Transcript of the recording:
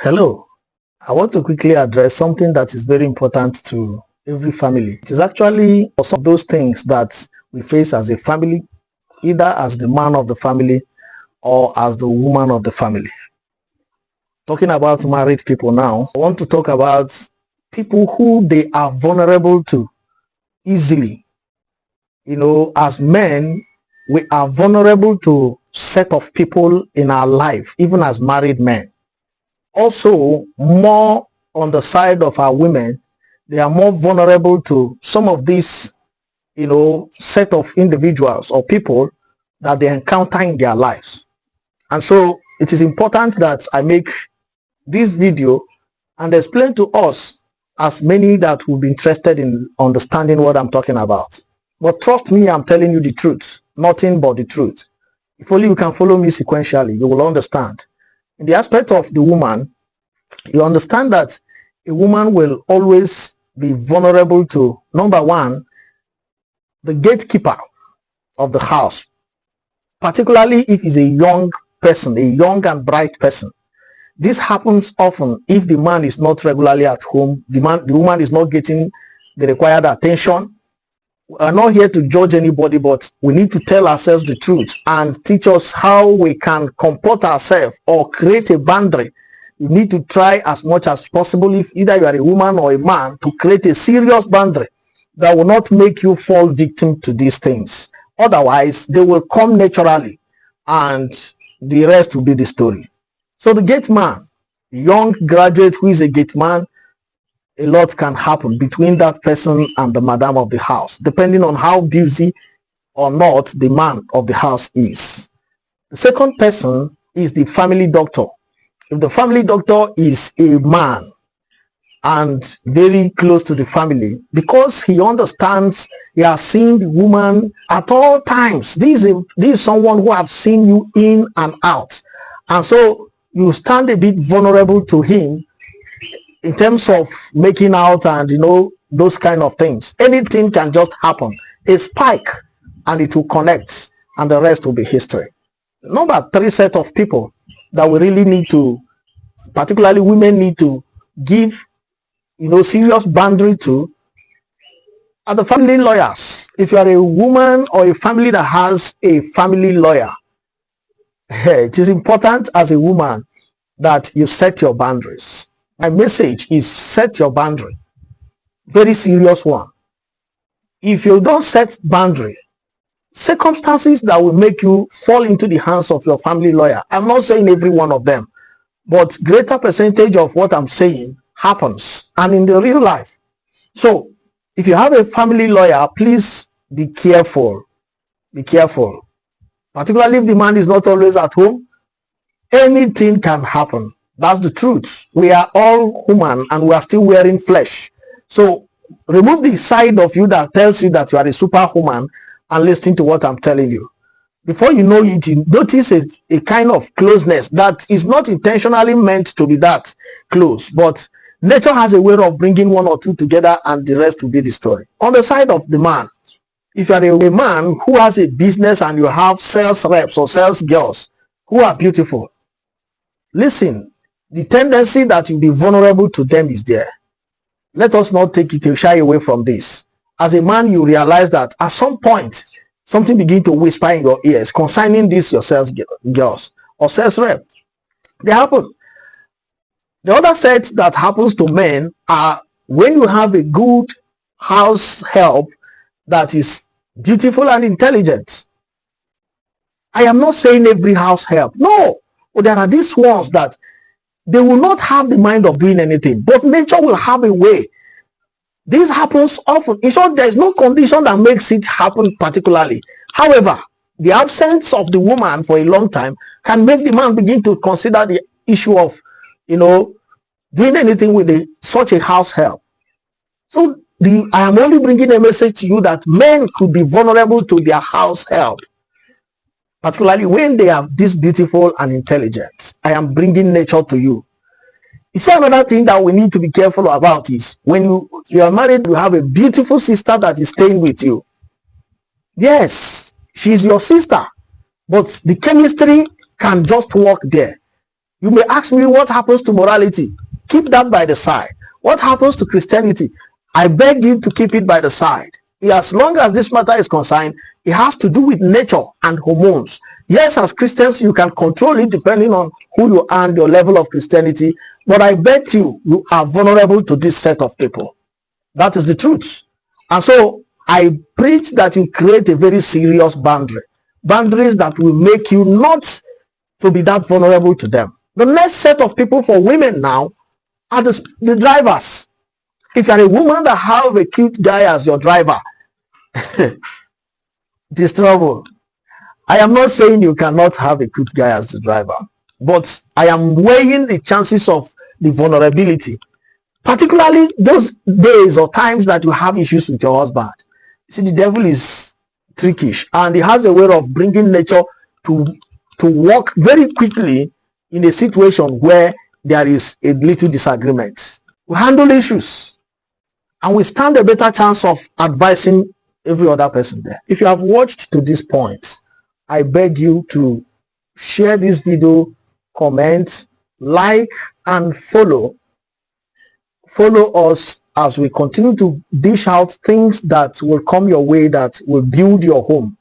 Hello, I want to quickly address something that is very important to every family. It is actually some of those things that we face as a family, either as the man of the family or as the woman of the family. Talking about married people now, I want to talk about people who they are vulnerable to easily. As men, we are vulnerable to set of people in our life, even as married men. Also, more on the side of our women, they are more vulnerable to some of these, set of individuals or people that they encounter in their lives. And so it is important that I make this video and explain to us, as many that will be interested in understanding what I'm talking about. But trust me, I'm telling you the truth, nothing but the truth. If only you can follow me sequentially, you will understand. In the aspect of the woman, you understand that a woman will always be vulnerable to, number one, the gatekeeper of the house, particularly if he's a young person, a young and bright person. This happens often if the man is not regularly at home, the woman is not getting the required attention. We are not here to judge anybody, but we need to tell ourselves the truth and teach us how we can comport ourselves or create a boundary. You need to try as much as possible, if either you are a woman or a man, to create a serious boundary that will not make you fall victim to these things. Otherwise, they will come naturally and the rest will be the story. So the gate man, young graduate who is a gate man, a lot can happen between that person and the madam of the house, depending on how busy or not the man of the house is. The second person is the family doctor. If the family doctor is a man and very close to the family, because he understands, he has seen the woman at all times. This is someone who has seen you in and out. And so you stand a bit vulnerable to him in terms of making out and those kind of things. Anything can just happen. A spike and it will connect and the rest will be history. Number three set of people that we really need to, particularly women, need to give serious boundary to are the family lawyers. If you are a woman or a family that has a family lawyer, it is important as a woman that you set your boundaries. My message is set your boundary. Very serious one. If you don't set boundary, circumstances that will make you fall into the hands of your family lawyer, I'm not saying every one of them, but greater percentage of what I'm saying happens and in the real life. So if you have a family lawyer, please be careful. Be careful. Particularly if the man is not always at home, anything can happen. That's the truth. We are all human and we are still wearing flesh. So remove the side of you that tells you that you are a superhuman and listen to what I'm telling you. Before you know it, you notice a kind of closeness that is not intentionally meant to be that close, but nature has a way of bringing one or two together and the rest will be the story. On the side of the man, if you are a man who has a business and you have sales reps or sales girls who are beautiful, listen, the tendency that you'll be vulnerable to them is there. Let us not take it shy away from this. As a man, you realize that at some point, something begin to whisper in your ears concerning this your sales girls or sales rep. They happen. The other set that happens to men are when you have a good house help that is beautiful and intelligent. I am not saying every house help. No. But there are these ones that they will not have the mind of doing anything, but nature will have a way. This happens often. In short, there is no condition that makes it happen particularly. However, the absence of the woman for a long time can make the man begin to consider the issue of, doing anything with such a house help. So I am only bringing a message to you that men could be vulnerable to their house help, particularly when they are this beautiful and intelligent. I am bringing nature to you. You see, another thing that we need to be careful about is when you are married, you have a beautiful sister that is staying with you. Yes, she's your sister, but the chemistry can just work there. You may ask me what happens to morality. Keep that by the side. What happens to Christianity? I beg you to keep it by the side. As long as this matter is concerned, it has to do with nature and hormones. Yes, as Christians, you can control it depending on who you are and your level of Christianity. But I bet you are vulnerable to this set of people. That is the truth. And so I preach that you create a very serious boundary. Boundaries that will make you not to be that vulnerable to them. The next set of people for women now are the drivers. If you're a woman that have a cute guy as your driver, it is trouble. I am not saying you cannot have a cute guy as the driver, but I am weighing the chances of the vulnerability, particularly those days or times that you have issues with your husband. See, the devil is trickish, and he has a way of bringing nature to work very quickly in a situation where there is a little disagreement. We handle issues, and we stand a better chance of advising every other person there. If you have watched to this point, I beg you to share this video, comment, like, and follow us as we continue to dish out things that will come your way, that will build your home.